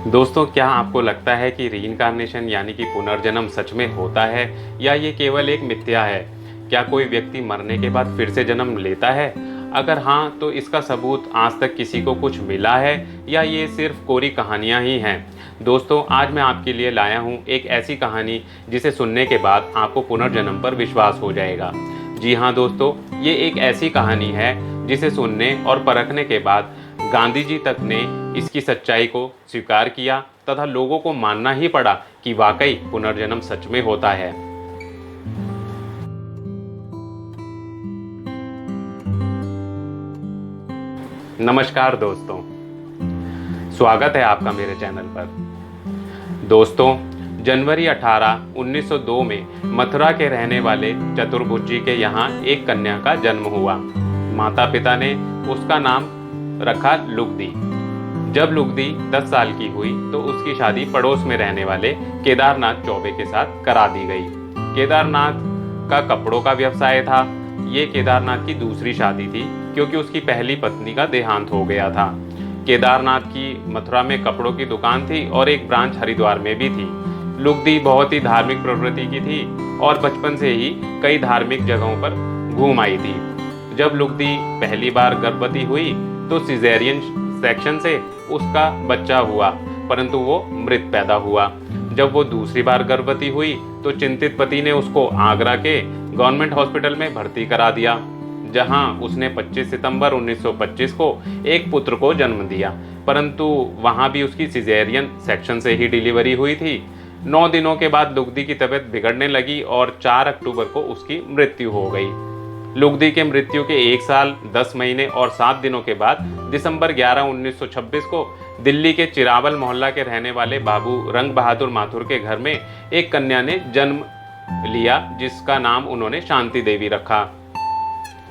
दोस्तों, क्या आपको लगता है कि रीइंकार्नेशन यानी कि पुनर्जन्म सच में होता है या ये केवल एक मिथ्या है? क्या कोई व्यक्ति मरने के बाद फिर से जन्म लेता है? अगर हाँ, तो इसका सबूत आज तक किसी को कुछ मिला है या ये सिर्फ कोरी कहानियाँ ही हैं? दोस्तों, आज मैं आपके लिए लाया हूँ एक ऐसी कहानी जिसे सुनने के बाद आपको पुनर्जन्म पर विश्वास हो जाएगा। जी हाँ दोस्तों, ये एक ऐसी कहानी है जिसे सुनने और परखने के बाद गांधी जी तक ने इसकी सच्चाई को स्वीकार किया तथा लोगों को मानना ही पड़ा कि वाकई पुनर्जन्म सच में होता है। नमस्कार दोस्तों, स्वागत है आपका मेरे चैनल पर। दोस्तों, जनवरी 18, 1902 में मथुरा के रहने वाले चतुर्भुज के यहाँ एक कन्या का जन्म हुआ। माता पिता ने उसका नाम रखा लुगदी। जब लुगदी 10 साल की हुई तो उसकी शादी पड़ोस में रहने वाले केदारनाथ चौबे के साथ करा दी गई। केदारनाथ का कपड़ों का व्यवसाय था। ये केदारनाथ की दूसरी शादी थी क्योंकि उसकी पहली पत्नी का देहांत हो गया था। केदारनाथ की मथुरा में कपड़ों की दुकान थी और एक ब्रांच हरिद्वार में भी थी। लुगदी बहुत ही धार्मिक प्रवृत्ति की थी और बचपन से ही कई धार्मिक जगहों पर घूम आई थी। जब लुगदी पहली बार गर्भवती हुई तो सिजेरियन सेक्शन से उसका बच्चा हुआ, परंतु वो मृत पैदा हुआ। जब वो दूसरी बार गर्भवती हुई तो चिंतित पति ने उसको आगरा के गवर्नमेंट हॉस्पिटल में भर्ती करा दिया, जहां उसने 25 सितंबर 1925 को एक पुत्र को जन्म दिया, परंतु वहां भी उसकी सिजेरियन सेक्शन से ही डिलीवरी हुई थी। 9 दिनों के बाद लुगदी की तबीयत बिगड़ने लगी और 4 अक्टूबर को उसकी मृत्यु हो गई। लुगदी के मृत्यु के 1 साल 10 महीने और 7 दिनों के बाद दिसंबर 11, 1926 को दिल्ली के चिरावल मोहल्ला के रहने वाले बाबू रंग बहादुर माथुर के घर में एक कन्या ने जन्म लिया, जिसका नाम उन्होंने शांति देवी रखा।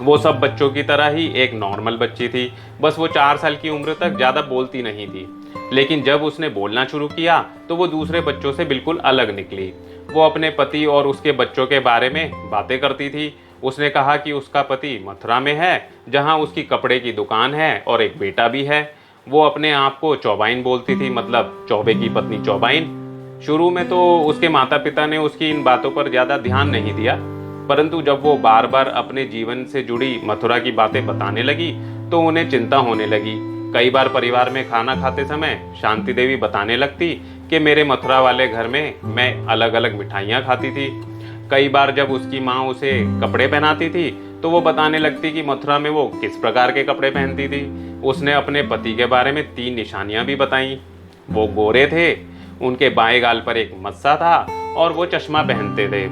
वो सब बच्चों की तरह ही एक नॉर्मल बच्ची थी, बस वो 4 साल की उम्र तक ज़्यादा बोलती नहीं थी। लेकिन जब उसने बोलना शुरू किया तो वो दूसरे बच्चों से बिल्कुल अलग निकली। वो अपने पति और उसके बच्चों के बारे में बातें करती थी। उसने कहा कि उसका पति मथुरा में है, जहां उसकी कपड़े की दुकान है और एक बेटा भी है। वो अपने आप को चौबाइन बोलती थी, मतलब चौबे की पत्नी चौबाइन। शुरू में तो उसके माता पिता ने उसकी इन बातों पर ज़्यादा ध्यान नहीं दिया, परंतु जब वो बार बार अपने जीवन से जुड़ी मथुरा की बातें बताने लगी तो उन्हें चिंता होने लगी। कई बार परिवार में खाना खाते समय शांति देवी बताने लगती कि मेरे मथुरा वाले घर में मैं अलग अलग मिठाइयाँ खाती थी। कई बार जब उसकी माँ उसे कपड़े पहनाती थी तो वो बताने लगती कि मथुरा में वो किस प्रकार के कपड़े पहनती थी। उसने अपने पति के बारे में 3 निशानियां भी बताई। वो गोरे थे, उनके बाएं गाल पर एक मस्सा था और वो चश्मा पहनते थे।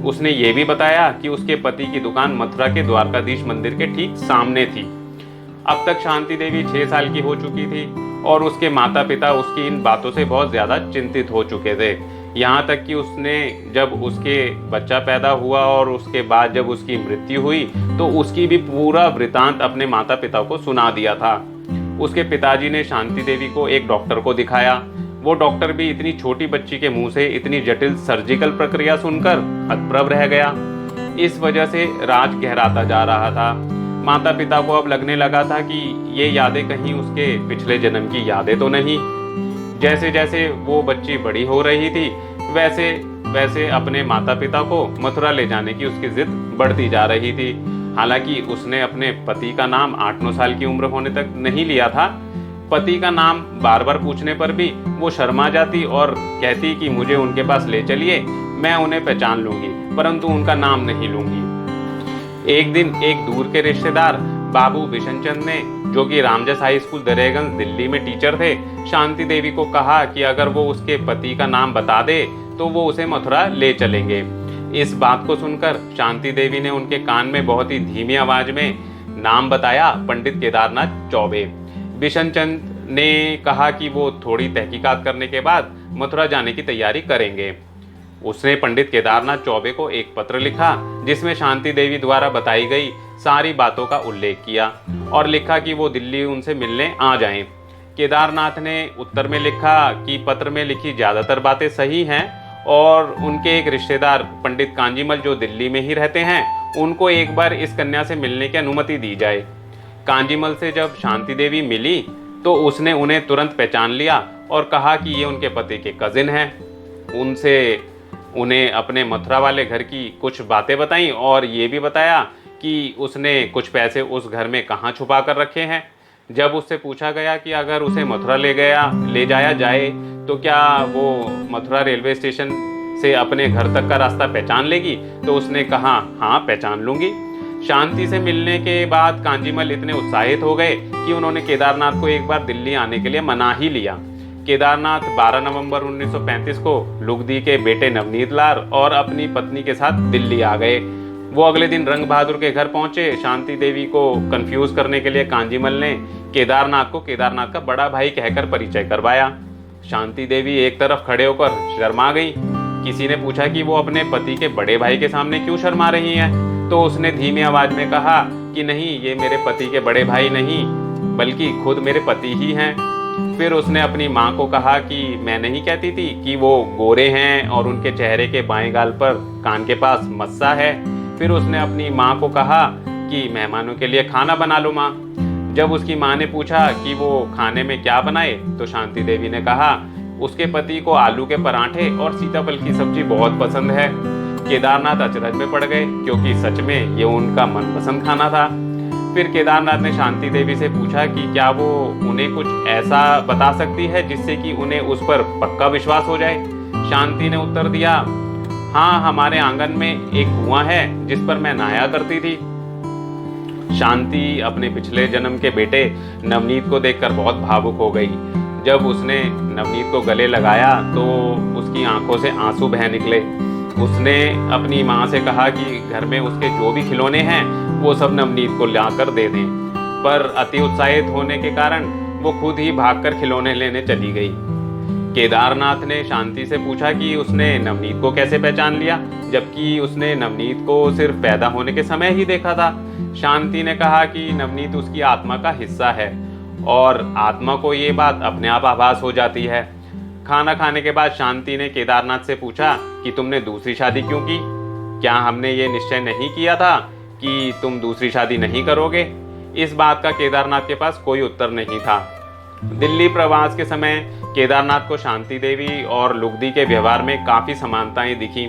उसने ये भी बताया कि उसके पति की दुकान मथुरा के द्वारकाधीश मंदिर के ठीक सामने थी। अब तक शांति देवी 6 साल की हो चुकी थी और उसके माता पिता उसकी इन बातों से बहुत ज़्यादा चिंतित हो चुके थे। यहाँ तक कि उसने जब उसके बच्चा पैदा हुआ और उसके बाद जब उसकी मृत्यु हुई तो उसकी भी पूरा वृतांत अपने माता पिता को सुना दिया था। उसके पिताजी ने शांति देवी को एक डॉक्टर को दिखाया। वो डॉक्टर भी इतनी छोटी बच्ची के मुंह से इतनी जटिल सर्जिकल प्रक्रिया सुनकर हतप्रभ रह गया। इस वजह से राज गहराता जा रहा था। माता पिता को अब लगने लगा था कि ये यादें कहीं उसके पिछले जन्म की यादें तो नहीं। जैसे जैसे वो बच्ची बड़ी हो रही थी वैसे वैसे अपने माता पिता को मथुरा ले जाने की उसकी जिद बढ़ती जा रही थी। हालांकि उसने अपने पति का नाम 8-9 साल की उम्र होने तक नहीं लिया था। पति का नाम बार बार पूछने पर भी वो शर्मा जाती और कहती कि मुझे उनके पास ले चलिए, मैं उन्हें पहचान लूंगी, परंतु उनका नाम नहीं लूंगी। एक दिन एक दूर के रिश्तेदार बाबू बिशन चंद ने, जो कि रामजस हाई स्कूल दरियागंज दिल्ली में टीचर थे, शांति देवी को कहा कि अगर वो उसके पति का नाम बता दे तो वो उसे मथुरा ले चलेंगे। इस बात को सुनकर शांति देवी ने उनके कान में बहुत ही धीमी आवाज में नाम बताया, पंडित केदारनाथ चौबे। बिशन चंद ने कहा कि वो थोड़ी तहकीकात करने के बाद मथुरा जाने की तैयारी करेंगे। उसने पंडित केदारनाथ चौबे को एक पत्र लिखा जिसमें शांति देवी द्वारा बताई गई सारी बातों का उल्लेख किया और लिखा कि वो दिल्ली उनसे मिलने आ जाएं। केदारनाथ ने उत्तर में लिखा कि पत्र में लिखी ज़्यादातर बातें सही हैं और उनके एक रिश्तेदार पंडित कांजीमल जो दिल्ली में ही रहते हैं, उनको एक बार इस कन्या से मिलने की अनुमति दी जाए। कांजीमल से जब शांति देवी मिली तो उसने उन्हें तुरंत पहचान लिया और कहा कि ये उनके पति के कजिन हैं। उन्हें अपने मथुरा वाले घर की कुछ बातें बताईं और ये भी बताया कि उसने कुछ पैसे उस घर में कहाँ छुपा कर रखे हैं। जब उससे पूछा गया कि अगर उसे मथुरा ले जाया जाए तो क्या वो मथुरा रेलवे स्टेशन से अपने घर तक का रास्ता पहचान लेगी, तो उसने कहा हाँ पहचान लूंगी। शांति से मिलने के बाद कांजीमल इतने उत्साहित हो गए कि उन्होंने केदारनाथ को एक बार दिल्ली आने के लिए मना ही लिया। केदारनाथ 12 नवंबर 1935 को लुगदी के बेटे नवनीत लाल और अपनी पत्नी के साथ दिल्ली आ गए। वो अगले दिन रंग बहादुर के घर पहुंचे। शांति देवी को कंफ्यूज करने के लिए कांजीमल ने केदारनाथ को केदारनाथ का बड़ा भाई कहकर परिचय करवाया। शांति देवी एक तरफ खड़े होकर शर्मा गई। किसी ने पूछा कि वो अपने पति के बड़े भाई के सामने क्यों शर्मा रही हैं, तो उसने धीमी आवाज में कहा कि नहीं, ये मेरे पति के बड़े भाई नहीं बल्कि खुद मेरे पति ही हैं। फिर उसने अपनी माँ को कहा कि मैं नहीं कहती थी कि वो गोरे हैं और उनके चेहरे के बाएं गाल पर कान के पास मस्सा है। फिर उसने अपनी माँ को कहा कि मेहमानों के लिए खाना बना लो माँ। जब उसकी माँ ने पूछा कि वो खाने में क्या बनाए, तो शांति देवी ने कहा उसके पति को आलू के पराठे और सीताफल की सब्जी बहुत पसंद है। केदारनाथ अचरज में पड़ गए क्योंकि सच में ये उनका मनपसंद खाना था। फिर केदारनाथ ने शांति देवी से पूछा कि क्या वो उन्हें कुछ ऐसा बता सकती है जिससे कि उन्हें उस पर पक्का विश्वास हो जाए। शांति ने उत्तर दिया, हाँ, हमारे आंगन में एक कुआं है जिस पर मैं नहाया करती थी। शांति अपने पिछले जन्म के बेटे नवनीत को देखकर बहुत भावुक हो गई। जब उसने नवनीत को गले लगाया तो उसकी आंखों से आंसू बह निकले। उसने अपनी माँ से कहा कि घर में उसके जो भी खिलौने हैं वो सब नवनीत को लाकर दे दें, पर अति उत्साहित होने के कारण वो खुद ही भागकर खिलौने लेने चली गई। केदारनाथ ने शांति से पूछा कि उसने नवनीत को कैसे पहचान लिया, जबकि उसने नवनीत को सिर्फ पैदा होने के समय ही देखा था। शांति ने कहा कि नवनीत उसकी आत्मा का हिस्सा है और आत्मा को ये बात अपने आप आभास हो जाती है। खाना खाने के बाद शांति ने केदारनाथ से पूछा कि तुमने दूसरी शादी क्यों की? क्या हमने ये निश्चय नहीं किया था कि तुम दूसरी शादी नहीं करोगे? इस बात का केदारनाथ के पास कोई उत्तर नहीं था। दिल्ली प्रवास के समय केदारनाथ को शांति देवी और लुगदी के व्यवहार में काफ़ी समानताएं दिखी।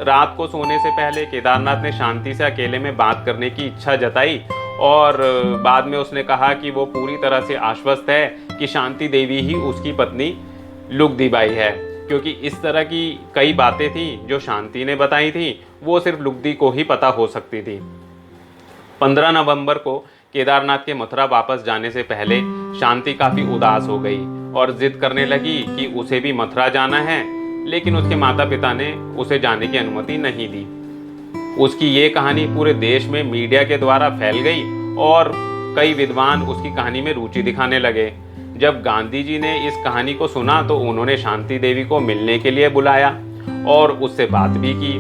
रात को सोने से पहले केदारनाथ ने शांति से अकेले में बात करने की इच्छा जताई और बाद में उसने कहा कि वो पूरी तरह से आश्वस्त है कि शांति देवी ही उसकी पत्नी लुगदी बाई है, क्योंकि इस तरह की कई बातें थी जो शांति ने बताई थी वो सिर्फ लुगदी को ही पता हो सकती थी। 15 नवंबर को केदारनाथ के मथुरा वापस जाने से पहले शांति काफ़ी उदास हो गई और जिद करने लगी कि उसे भी मथुरा जाना है, लेकिन उसके माता पिता ने उसे जाने की अनुमति नहीं दी। उसकी ये कहानी पूरे देश में मीडिया के द्वारा फैल गई और कई विद्वान उसकी कहानी में रुचि दिखाने लगे। जब गांधी जी ने इस कहानी को सुना तो उन्होंने शांति देवी को मिलने के लिए बुलाया और उससे बात भी की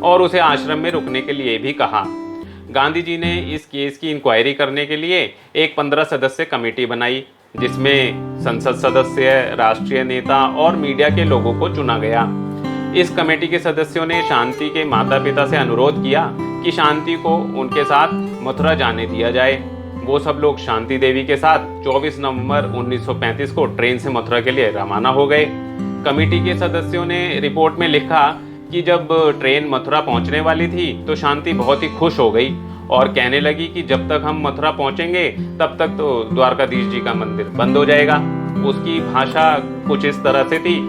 और उसे आश्रम में रुकने के लिए भी कहा। गांधी जी ने इस केस की इंक्वायरी करने के लिए एक 15 सदस्य कमेटी बनाई, जिसमें संसद सदस्य, राष्ट्रीय नेता और मीडिया के लोगों को चुना गया। इस कमेटी के सदस्यों ने शांति के माता पिता से अनुरोध किया कि शांति को उनके साथ मथुरा जाने दिया जाए। वो सब लोग शांति देवी के साथ 24 नवंबर 1935 को ट्रेन से मथुरा के लिए रवाना हो गए। कमेटी के सदस्यों ने रिपोर्ट में लिखा कि जब ट्रेन मथुरा पहुंचने वाली थी तो शांति बहुत ही खुश हो गई और कहने लगी कि जब तक हम मथुरा पहुंचेंगे तब तक तो द्वारकाधीश जी का मंदिर बंद हो जाएगा। उसकी भाषा कुछ इस तरह से थी,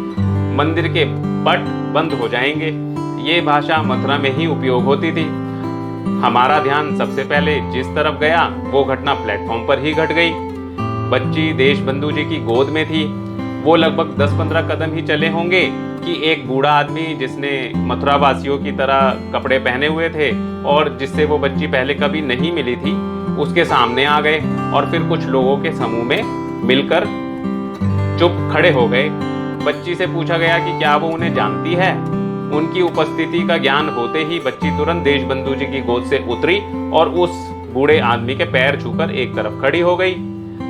मंदिर के पट बंद हो जाएंगे। ये भाषा मथुरा में ही उपयोग होती थी। हमारा ध्यान सबसे पहले जिस तरफ गया वो घटना प्लेटफॉर्म पर ही घट गई। बच्ची देशबंधु जी की गोद में थी। वो लगभग 10-15 कदम ही चले होंगे कि एक बूढ़ा आदमी जिसने मथुरा वासियों की तरह कपड़े पहने हुए थे और जिससे वो बच्ची पहले कभी नहीं मिली थी, उसके सामने आ गए और फिर कुछ लोगों के समूह में मिलकर चुप खड़े हो गए। बच्ची से पूछा गया कि क्या वो उन्हें जानती है। उनकी उपस्थिति का ज्ञान होते ही बच्ची तुरंत देशबंधु जी की गोद से उतरी और उस बूढ़े आदमी के पैर छूकर एक तरफ खड़ी हो गई।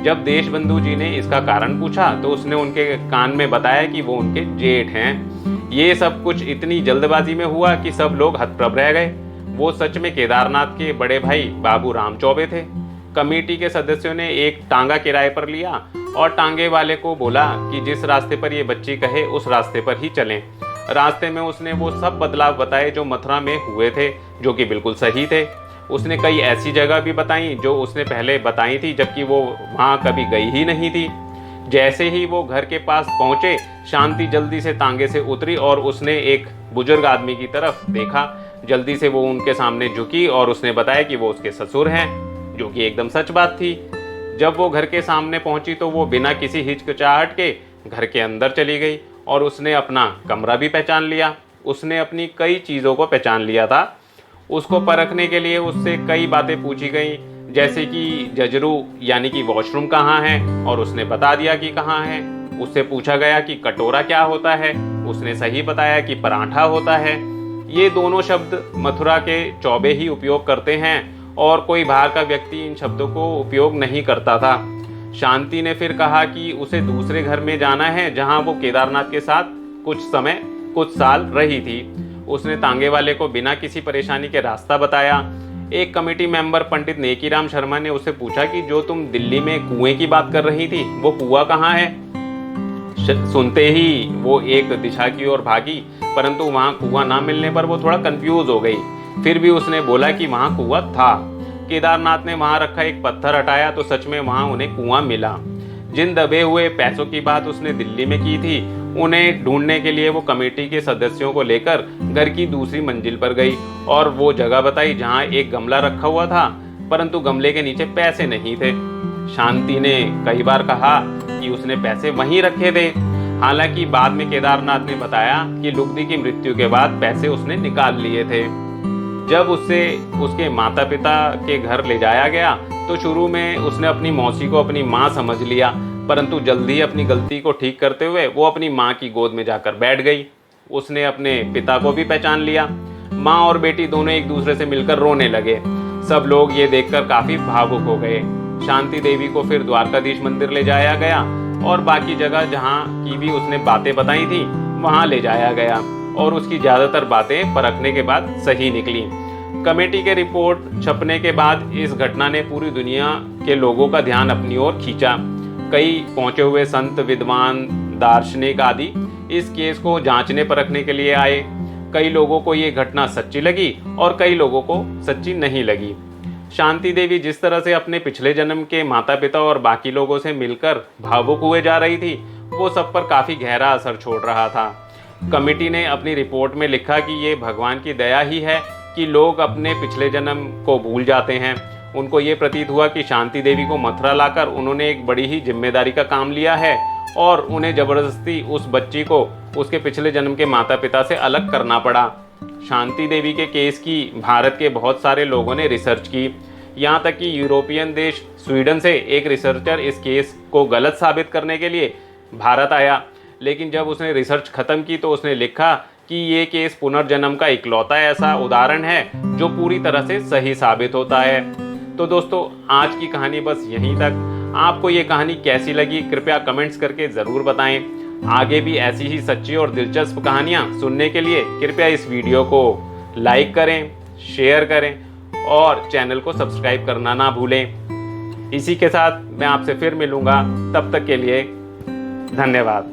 जब देशबंधु जी ने इसका कारण पूछा तो उसने उनके कान में बताया कि वो उनके जेठ हैं। ये सब कुछ इतनी जल्दबाजी में हुआ कि सब लोग हतप्रभ रह गए। वो सच में केदारनाथ के बड़े भाई बाबू राम चौबे थे। कमेटी के सदस्यों ने एक टांगा किराए पर लिया और टांगे वाले को बोला कि जिस रास्ते पर ये बच्ची कहे उस रास्ते पर ही चलें। रास्ते में उसने वो सब बदलाव बताए जो मथुरा में हुए थे, जो कि बिल्कुल सही थे। उसने कई ऐसी जगह भी बताई जो उसने पहले बताई थी, जबकि वो वहाँ कभी गई ही नहीं थी। जैसे ही वो घर के पास पहुंचे, शांति जल्दी से तांगे से उतरी और उसने एक बुजुर्ग आदमी की तरफ देखा। जल्दी से वो उनके सामने झुकी और उसने बताया कि वो उसके ससुर हैं, जो कि एकदम सच बात थी। जब वो घर के सामने पहुंची तो वो बिना किसी हिचकिचाहट के घर के अंदर चली गई और उसने अपना कमरा भी पहचान लिया। उसने अपनी कई चीज़ों को पहचान लिया था। उसको परखने के लिए उससे कई बातें पूछी गई, जैसे कि जजरू यानी कि वॉशरूम कहाँ है, और उसने बता दिया कि कहाँ है। उससे पूछा गया कि कटोरा क्या होता है, उसने सही बताया कि पराठा होता है। ये दोनों शब्द मथुरा के चौबे ही उपयोग करते हैं और कोई बाहर का व्यक्ति इन शब्दों को उपयोग नहीं करता था। शांति ने फिर कहा कि उसे दूसरे घर में जाना है जहां वो केदारनाथ के साथ कुछ साल रही थी। उसने तांगे वाले को बिना किसी परेशानी के रास्ता बताया। एक कमेटी मेंबर पंडित नेकीराम शर्मा ने उससे पूछा कि जो तुम दिल्ली में कुएं की बात कर रही थी, वो कुआं कहाँ है? सुनते ही वो एक दिशा की ओर भागी, परंतु वहां कुआं ना मिलने पर वो थोड़ा कंफ्यूज हो गई। फिर भी उसने बोला कि वहां कुआं था। केदारनाथ ने वहां रखा एक पत्थर हटाया तो सच में वहां उन्हें कुआं मिला। जिन दबे हुए पैसों की बात उसने दिल्ली में की थी, उन्हें ढूंढने के लिए वो कमेटी के सदस्यों को लेकर घर की दूसरी मंजिल पर गई और वो जगह बताई जहां एक गमला रखा हुआ था, परंतु गमले के नीचे पैसे नहीं थे। शांति ने कई बार कहा कि उसने पैसे वहीं रखे थे। हालांकि बाद में केदारनाथ ने बताया कि लुगदी की मृत्यु के बाद पैसे उसने निकाल लिए थे। जब उससे उसके माता पिता के घर ले जाया गया तो शुरू में उसने अपनी मौसी को अपनी माँ समझ लिया, परंतु जल्दी ही अपनी गलती को ठीक करते हुए वो अपनी माँ की गोद में जाकर बैठ गई। उसने अपने पिता को भी पहचान लिया। माँ और बेटी दोनों एक दूसरे से मिलकर रोने लगे। सब लोग ये देखकर काफी भावुक हो गए। शांति देवी को फिर द्वारकाधीश मंदिर ले जाया गया और बाकी जगह जहाँ की भी उसने बातें बताई थी वहां ले जाया गया और उसकी ज्यादातर बातें परखने के बाद सही निकली। कमेटी के रिपोर्ट छपने के बाद इस घटना ने पूरी दुनिया के लोगों का ध्यान अपनी ओर खींचा। कई पहुंचे हुए संत, विद्वान, दार्शनिक आदि इस केस को जांचने परखने के लिए आए। कई लोगों को ये घटना सच्ची लगी और कई लोगों को सच्ची नहीं लगी। शांति देवी जिस तरह से अपने पिछले जन्म के माता पिता और बाकी लोगों से मिलकर भावुक हुए जा रही थी, वो सब पर काफी गहरा असर छोड़ रहा था। कमेटी ने अपनी रिपोर्ट में लिखा कि ये भगवान की दया ही है कि लोग अपने पिछले जन्म को भूल जाते हैं। उनको ये प्रतीत हुआ कि शांति देवी को मथुरा लाकर उन्होंने एक बड़ी ही जिम्मेदारी का काम लिया है और उन्हें जबरदस्ती उस बच्ची को उसके पिछले जन्म के माता पिता से अलग करना पड़ा। शांति देवी के केस की भारत के बहुत सारे लोगों ने रिसर्च की। यहाँ तक कि यूरोपियन देश स्वीडन से एक रिसर्चर इस केस को गलत साबित करने के लिए भारत आया, लेकिन जब उसने रिसर्च खत्म की तो उसने लिखा कि ये केस पुनर्जन्म का इकलौता ऐसा उदाहरण है जो पूरी तरह से सही साबित होता है। तो दोस्तों, आज की कहानी बस यहीं तक। आपको ये कहानी कैसी लगी कृपया कमेंट्स करके ज़रूर बताएं। आगे भी ऐसी ही सच्ची और दिलचस्प कहानियाँ सुनने के लिए कृपया इस वीडियो को लाइक करें, शेयर करें और चैनल को सब्सक्राइब करना ना भूलें। इसी के साथ मैं आपसे फिर मिलूँगा, तब तक के लिए धन्यवाद।